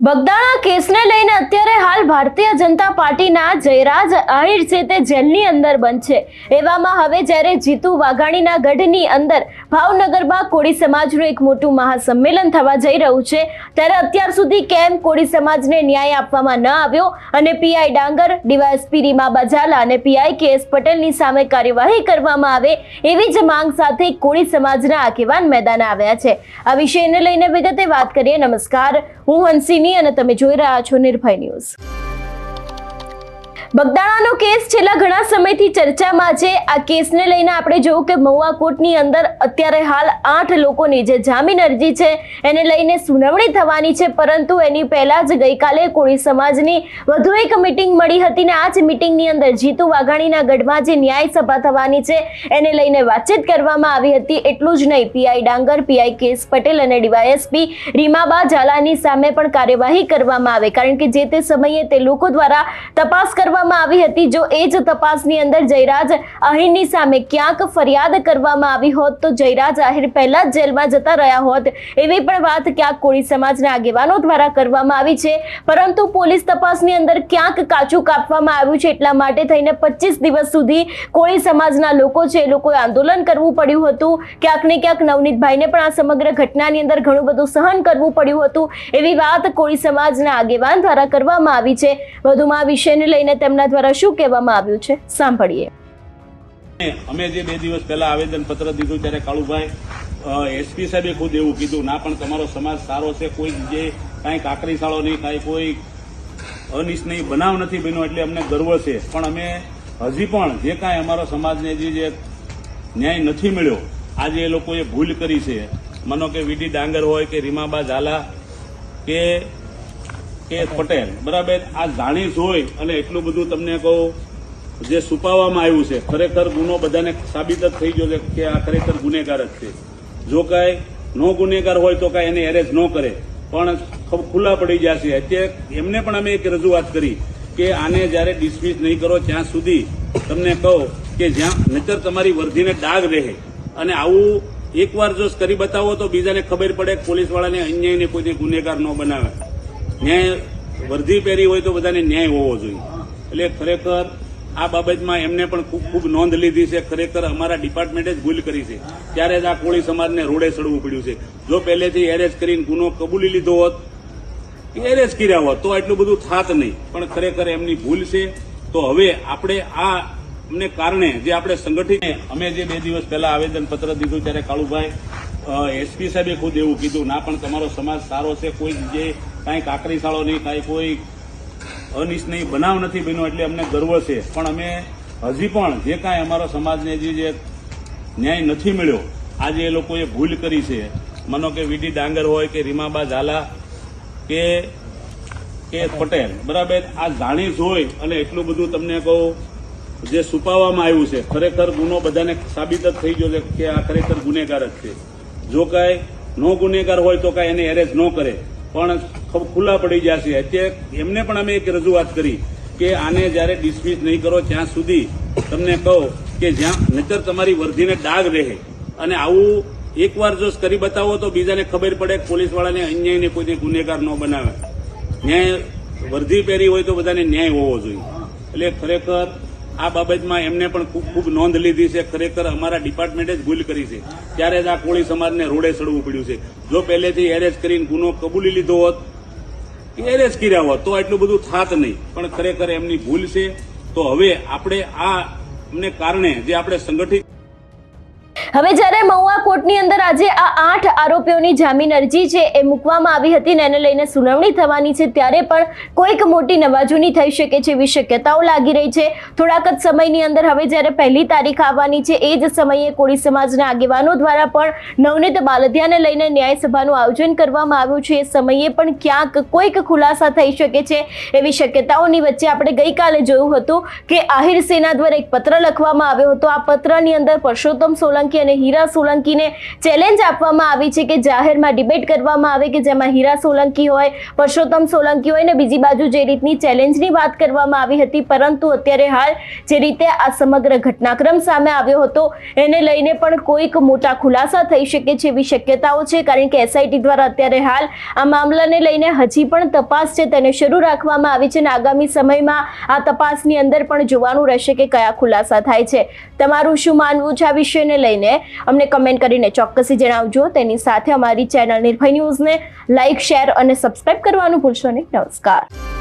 બગદાણા કેસને લઈને અત્યારે હાલ ભારતીય જનતા પાર્ટીના જયરાજ આહિર છે તે જેલની અંદર બંધ છે। એવામાં હવે જ્યારે જીતુ વાઘાણીના ગઢની અંદર ભાવનગરમાં કોળી સમાજનું એક મોટું મહાસંમેલન થવા જઈ રહ્યું છે, ત્યારે અત્યાર સુધી કેમ કોળી સમાજને ન્યાય આપવામાં ન આવ્યો અને પીઆઈ ડાંગર, ડીવાયએસપી રીમાબા ઝાલા અને પીઆઈ કેએસ પટેલની સામે કાર્યવાહી કરવામાં આવે એવી જ માંગ સાથે કોળી સમાજના આગેવાન મેદાને આવ્યા છે। આ વિષયને લઈને વિગતે વાત કરીએ। નમસ્કાર, હું હંસિની અને તમે જોઈ રહ્યા છો નિર્ભય ન્યૂઝ। બગદાણાનો કેસ છેલ્લા ઘણા સમયથી ચર્ચામાં છે। આ કેસને લઈને આપણે જોયું કે મહુવા કોર્ટની અંદર અત્યારે હાલ 8 લોકોની જે જામીન અરજી છે એને લઈને સુનાવણી થવાની છે, પરંતુ એની પહેલા જ ગઈકાલે કોળી સમાજની વધુ એક મીટિંગ મળી હતી ને આ જ મીટિંગની અંદર જીતુ વાઘાણીના ગઢમાં જે ન્યાય સભા થવાની છે એને લઈને વાતચીત કરવામાં આવી હતી। એટલું જ નહીં, પીઆઈ ડાંગર, પીઆઈ કેએસ પટેલ અને ડીવાયએસપી રીમાબા ઝાલાની સામે પણ કાર્યવાહી કરવામાં આવે, કારણ કે જે તે સમયે તે લોકો દ્વારા તપાસ કરવામાં આવી હતી। જો એ જ તપાસની અંદર જયરાજ આહિરની સામે ક્યાંક ફરિયાદ કરવામાં આવી હોત તો જયરાજ આહિર પહેલા જ જેલમાં જતા રહ્યા હોત, એવી પણ વાત ક્યાંક કોળી સમાજના આગેવાનો દ્વારા કરવામાં આવી છે। પરંતુ પોલીસ તપાસની અંદર ક્યાંક કાચું કાપવામાં આવ્યું છે, એટલા માટે થઈને 25 દિવસ સુધી કોળી સમાજના લોકો છે એ લોકોએ આંદોલન કરવું પડ્યું હતું। ક્યાંક ને ક્યાંક નવનીતભાઈને પણ આ સમગ્ર ઘટનાની અંદર ઘણું બધું સહન કરવું પડ્યું હતું, એવી વાત કોળી સમાજના આગેવાન દ્વારા કરવામાં આવી છે। વધુમાં આ વિષયને લઈને તેમના દ્વારા શું કહેવામાં આવ્યું છે, સાંભળીએ। અમે જે 2 દિવસ પહેલા આવેદન પત્ર દીધું ત્યારે કાળુભાઈ એસપી સાહેબે ખુદ એવું કીધું, ના પણ તમારો સમાજ સારો છે, કોઈ જે કાંઈ કાકરી સાળો નહીં, કાંઈ કોઈ અનિચ્છનીય બનાવ નથી બન્યો, એટલે અમને ગર્વ છે। પણ અમે હજી પણ જે કાંઈ અમારો સમાજને જે ન્યાય નથી મળ્યો, આજે એ લોકોએ ભૂલ કરી છે, માનો કે વીડી ડાંગર હોય કે રીમાબા ઝાલા કે પટેલ, બરાબર, આ જાણી જોઈ અને એટલું બધું તમને કહું જે છુપાવવામાં આવ્યું છે, ખરેખર ગુનો બધાને સાબિત જ થઈ ગયો છે કે આ ખરેખર ગુનેગાર જ છે। જો કાંઈ નો ગુનેગાર હોય તો કાંઈ એને એરેસ્ટ ન કરે, પણ ખુલ્લા પડી જશે। અત્યારે એમને પણ અમે એક રજૂઆત કરી કે આને જ્યારે ડિસમિસ નહીં કરો ત્યાં સુધી તમને કહું કે જ્યાં નહીતર તમારી વર્ધીને ડાઘ રહે, અને આવું એકવાર જો કરી બતાવો તો બીજાને ખબર પડે કે પોલીસવાળાને અન્યાયને કોઈને ગુનેગાર ન બનાવે। ન્યાય વર્ધી પહેરી હોય તો બધાને ન્યાય હોવો જોઈએ, એટલે ખરેખર આ બાબતમાં એમને પણ ખૂબ નોંધ લીધી છે। ખરેખર અમારા ડિપાર્ટમેન્ટે જ ભૂલ કરી છે, ત્યારે જ આ કોળી સમાજને રોડે ચડવું પડ્યું છે। જો પહેલેથી એરેસ્ટ કરીને ગુનો કબૂલી લીધો હોત, એરેસ્ટ કર્યા હોત તો એટલું બધું થાત નહીં, પણ ખરેખર એમની ભૂલ છે। તો હવે આપણે આ અમને કારણે જે આપણે સંગઠિત અમે જે 2 દિવસ પહેલા આવેદન પત્ર દીધું ત્યારે કાળુભાઈ એસપી સાહેબે ખુદ એવું કીધું, ના પણ તમારો સમાજ સારો છે, કોઈ જે કાંઈ કાકરી સાળો નહીં, કાંઈ કોઈ અનિચ્છનીય બનાવ નથી બન્યો, એટલે અમને ગર્વ છે। પણ અમે હજી પણ જે કાંઈ અમારો સમાજને જે ન્યાય નથી મળ્યો, આજે એ લોકોએ ભૂલ કરી છે, માનો કે વીડી ડાંગર હોય કે રીમાબા ઝાલા કે પટેલ, બરાબર, આ જાણી જોઈ અને એટલું બધું તમને કહું જે છુપાવવામાં આવ્યું છે, ખરેખર ગુનો બધાને સાબિત જ થઈ ગયો છે કે આ ખરેખર ગુનેગાર જ છે। જો કાંઈ નો ગુનેગાર હોય તો કાંઈ એને એરેસ્ટ ન કરે, પણ ખુલ્લા પડી જશે। અત્યારે એમને પણ અમે એક રજૂઆત કરી કે આને જ્યારે ડિસમિસ નહીં કરો ત્યાં સુધી તમને કહું કે જ્યાં નહીતર તમારી વર્ધીને ડાઘ રહે, અને આવું એકવાર જો કરી બતાવો તો બીજાને ખબર પડે કે પોલીસવાળાને અન્યાયને કોઈને ગુનેગાર ન બનાવે। ન્યાય વર્ધી પહેરી હોય તો બધાને ન્યાય હોવો જોઈએ, એટલે ખરેખર આ બાબતમાં એમને પણ ખૂબ નોંધ લીધી છે। ખરેખર અમારા ડિપાર્ટમેન્ટે જ ભૂલ કરી છે, ત્યારે જ આ કોળી સમાજને રોડે ચડવું પડ્યું છે। જો પહેલેથી એરેસ્ટ કરીને ગુનો કબૂલી લીધો હોત, એરેસ્ટ કર્યા હોત તો એટલું બધું થાત નહીં, પણ ખરેખર એમની ભૂલ છે। તો હવે આપણે આ અમને કારણે જે આપણે સંગઠિત હવે જ્યારે મહુવા કોર્ટની અંદર આજે આ 8 આરોપીઓની જામીન અરજી છે એ મૂકવામાં આવી હતી ને એને લઈને સુનાવણી થવાની છે, ત્યારે પણ કોઈક મોટી નવાજૂની થઈ શકે છે એવી શક્યતાઓ લાગી રહી છે। થોડાક જ સમયની અંદર હવે જ્યારે 1લી તારીખ આવવાની છે, એ જ સમયે કોળી સમાજના આગેવાનો દ્વારા પણ નવનીત બાલદિયાને લઈને ન્યાય સભાનું આયોજન કરવામાં આવ્યું છે। એ સમયે પણ ક્યાંક કોઈક ખુલાસા થઈ શકે છે એવી શક્યતાઓની વચ્ચે આપણે ગઈકાલે જોયું હતું કે આહિર સેના દ્વારા એક પત્ર લખવામાં આવ્યો હતો। આ પત્રની અંદર પરસોત્તમ સોલંકી અને હીરા સોલંકીને ચેલેન્જ આપવામાં આવી છે કે જાહેરમાં ડિબેટ કરવામાં આવે કે જેમાં હીરા સોલંકી હોય, પરસોત્તમ સોલંકી હોય ને બીજી બાજુ જે રીતની ચેલેન્જની વાત કરવામાં આવી હતી, પરંતુ અત્યારે હાલ જે રીતે આ સમગ્ર ઘટનાક્રમ સામે આવ્યો હતો એને લઈને પણ કોઈક મોટા ખુલાસા થઈ શકે છે એવી શક્યતાઓ છે, કારણ કે એસઆઈટી દ્વારા અત્યારે હાલ આ મામલાને લઈને હજી પણ તપાસ છે તેને શરૂ રાખવામાં આવી છે અને આગામી સમયમાં આ તપાસની અંદર પણ જોવાનું રહેશે કે કયા ખુલાસા થાય છે. તમારું શું માનવું છે આ વિષયને લઈને અમને કમેન્ટ કરીને ચોક્કસથી જણાવજો. તેની સાથે અમારી ચેનલ નિર્ભય ન્યૂઝને લાઇક, શેર અને સબસ્ક્રાઇબ કરવાનું ભૂલશો નહીં. નમસ્કાર.